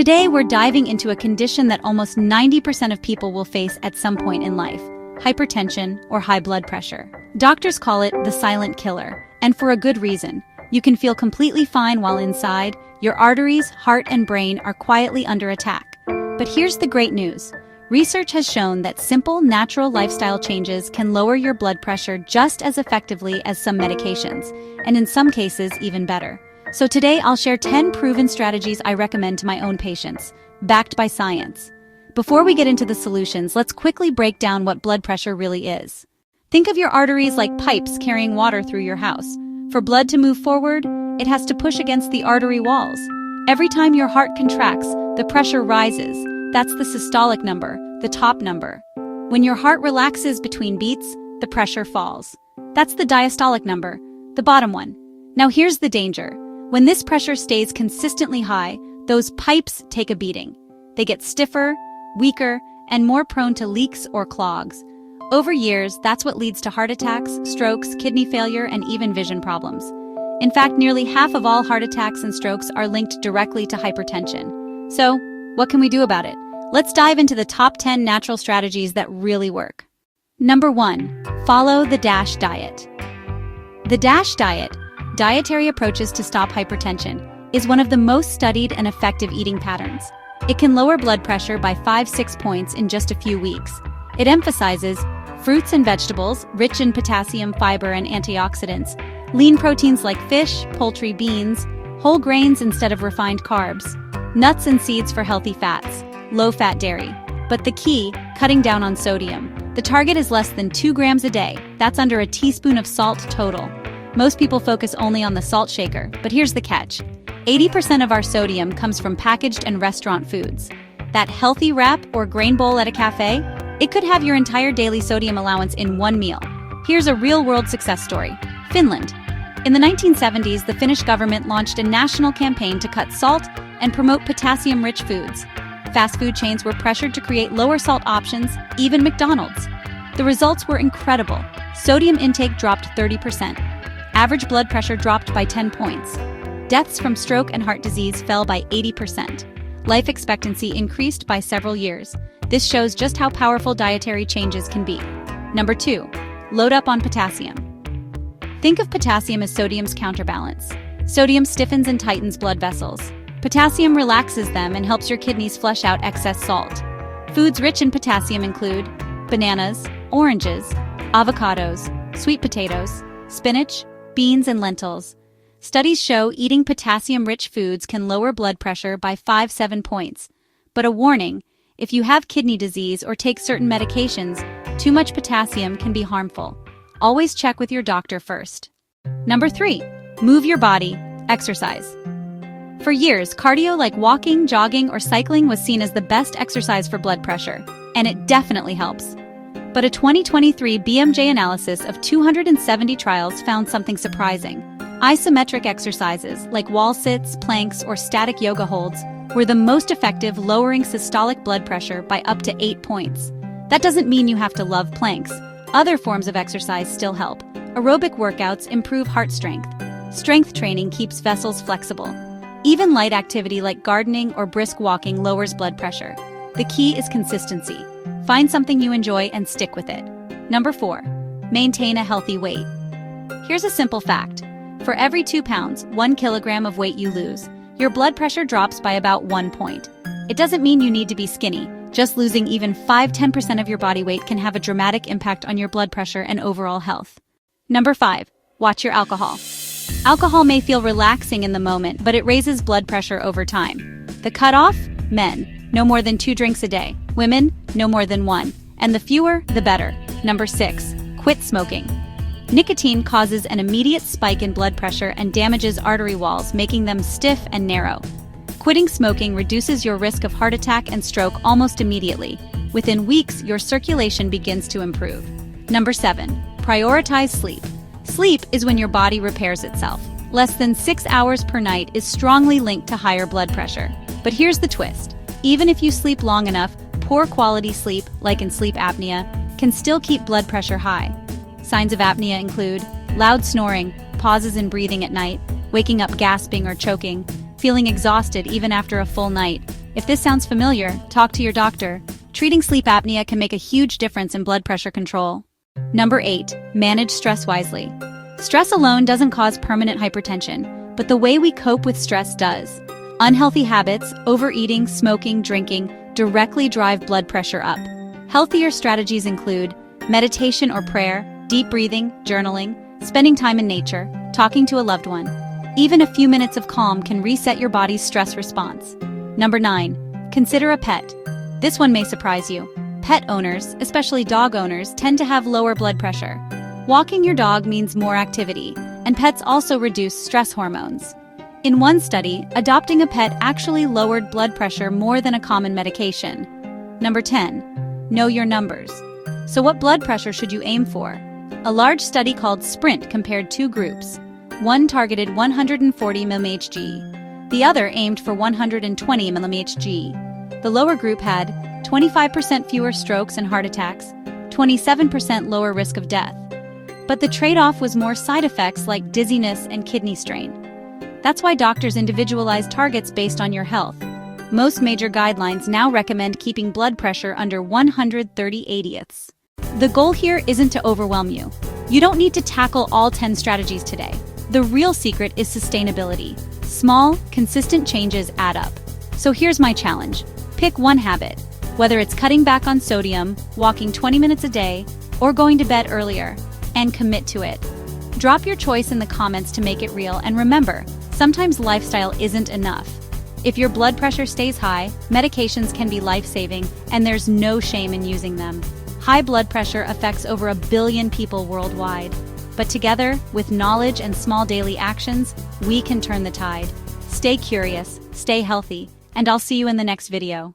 Today, we're diving into a condition that almost 90% of people will face at some point in life: hypertension or high blood pressure. Doctors call it the silent killer, and for a good reason. You can feel completely fine while inside, your arteries, heart, and brain are quietly under attack. But here's the great news. Research has shown that simple, natural lifestyle changes can lower your blood pressure just as effectively as some medications, and in some cases, even better. So today, I'll share 10 proven strategies I recommend to my own patients, backed by science. Before we get into the solutions, let's quickly break down what blood pressure really is. Think of your arteries like pipes carrying water through your house. For blood to move forward, it has to push against the artery walls. Every time your heart contracts, the pressure rises. That's the systolic number, the top number. When your heart relaxes between beats, the pressure falls. That's the diastolic number, the bottom one. Now here's the danger. When this pressure stays consistently high, those pipes take a beating. They get stiffer, weaker, and more prone to leaks or clogs. Over years, that's what leads to heart attacks, strokes, kidney failure, and even vision problems. In fact, nearly half of all heart attacks and strokes are linked directly to hypertension. So, what can we do about it? Let's dive into the top 10 natural strategies that really work. Number 1. Follow the DASH diet. The DASH diet, Dietary Approaches to Stop Hypertension, is one of the most studied and effective eating patterns. It can lower blood pressure by 5-6 points in just a few weeks. It emphasizes fruits and vegetables, rich in potassium, fiber, and antioxidants, lean proteins like fish, poultry, beans, whole grains instead of refined carbs, nuts and seeds for healthy fats, low-fat dairy. But the key, cutting down on sodium. The target is less than 2 grams a day. That's under a teaspoon of salt total. Most people focus only on the salt shaker, but here's the catch. 80% of our sodium comes from packaged and restaurant foods. That healthy wrap or grain bowl at a cafe, it could have your entire daily sodium allowance in one meal. Here's a real-world success story. Finland. In the 1970s, the Finnish government launched a national campaign to cut salt and promote potassium-rich foods. Fast food chains were pressured to create lower salt options, even McDonald's. The results were incredible. Sodium intake dropped 30%. Average blood pressure dropped by 10 points. Deaths from stroke and heart disease fell by 80%. Life expectancy increased by several years. This shows just how powerful dietary changes can be. Number 2. Load up on potassium. Think of potassium as sodium's counterbalance. Sodium stiffens and tightens blood vessels. Potassium relaxes them and helps your kidneys flush out excess salt. Foods rich in potassium include bananas, oranges, avocados, sweet potatoes, spinach, beans, and lentils. Studies show eating potassium-rich foods can lower blood pressure by 5-7 points. But a warning, if you have kidney disease or take certain medications, too much potassium can be harmful. Always check with your doctor first. Number 3. Move your body. Exercise. For years, cardio like walking, jogging, or cycling was seen as the best exercise for blood pressure, and it definitely helps. But a 2023 BMJ analysis of 270 trials found something surprising. Isometric exercises like wall sits, planks, or static yoga holds were the most effective, lowering systolic blood pressure by up to 8 points. That doesn't mean you have to love planks. Other forms of exercise still help. Aerobic workouts improve heart strength. Strength training keeps vessels flexible. Even light activity like gardening or brisk walking lowers blood pressure. The key is consistency. Find something you enjoy and stick with it. Number 4. Maintain a healthy weight. Here's a simple fact. For every 2 pounds, 1 kilogram of weight you lose, your blood pressure drops by about 1 point. It doesn't mean you need to be skinny. Just losing even 5-10% of your body weight can have a dramatic impact on your blood pressure and overall health. Number 5. Watch your alcohol. Alcohol may feel relaxing in the moment, but it raises blood pressure over time. The cutoff? Men. No more than 2 drinks a day. Women, no more than 1. And the fewer, the better. Number 6. Quit smoking. Nicotine causes an immediate spike in blood pressure and damages artery walls, making them stiff and narrow. Quitting smoking reduces your risk of heart attack and stroke almost immediately. Within weeks, your circulation begins to improve. Number 7. Prioritize sleep. Sleep is when your body repairs itself. Less than 6 hours per night is strongly linked to higher blood pressure. But here's the twist. Even if you sleep long enough, poor quality sleep, like in sleep apnea, can still keep blood pressure high. Signs of apnea include loud snoring, pauses in breathing at night, waking up gasping or choking, feeling exhausted even after a full night, If this sounds familiar, talk to your doctor. Treating sleep apnea can make a huge difference in blood pressure control. Number 8. Manage stress wisely. Stress alone doesn't cause permanent hypertension, but the way we cope with stress does. Unhealthy habits, overeating, smoking, drinking, directly drive blood pressure up. Healthier strategies include meditation or prayer, deep breathing, journaling, spending time in nature, talking to a loved one. Even a few minutes of calm can reset your body's stress response. Number 9. Consider a pet. This one may surprise you. Pet owners, especially dog owners, tend to have lower blood pressure. Walking your dog means more activity, and pets also reduce stress hormones. In one study, adopting a pet actually lowered blood pressure more than a common medication. Number 10. Know your numbers. So what blood pressure should you aim for? A large study called SPRINT compared two groups. One targeted 140 mmHg. The other aimed for 120 mmHg. The lower group had 25% fewer strokes and heart attacks, 27% lower risk of death. But the trade-off was more side effects like dizziness and kidney strain. That's why doctors individualize targets based on your health. Most major guidelines now recommend keeping blood pressure under 130/80ths. The goal here isn't to overwhelm you. You don't need to tackle all 10 strategies today. The real secret is sustainability. Small, consistent changes add up. So here's my challenge. Pick one habit, whether it's cutting back on sodium, walking 20 minutes a day, or going to bed earlier, and commit to it. Drop your choice in the comments to make it real, and remember, sometimes lifestyle isn't enough. If your blood pressure stays high, medications can be life-saving, and there's no shame in using them. High blood pressure affects over 1 billion people worldwide. But together, with knowledge and small daily actions, we can turn the tide. Stay curious, stay healthy, and I'll see you in the next video.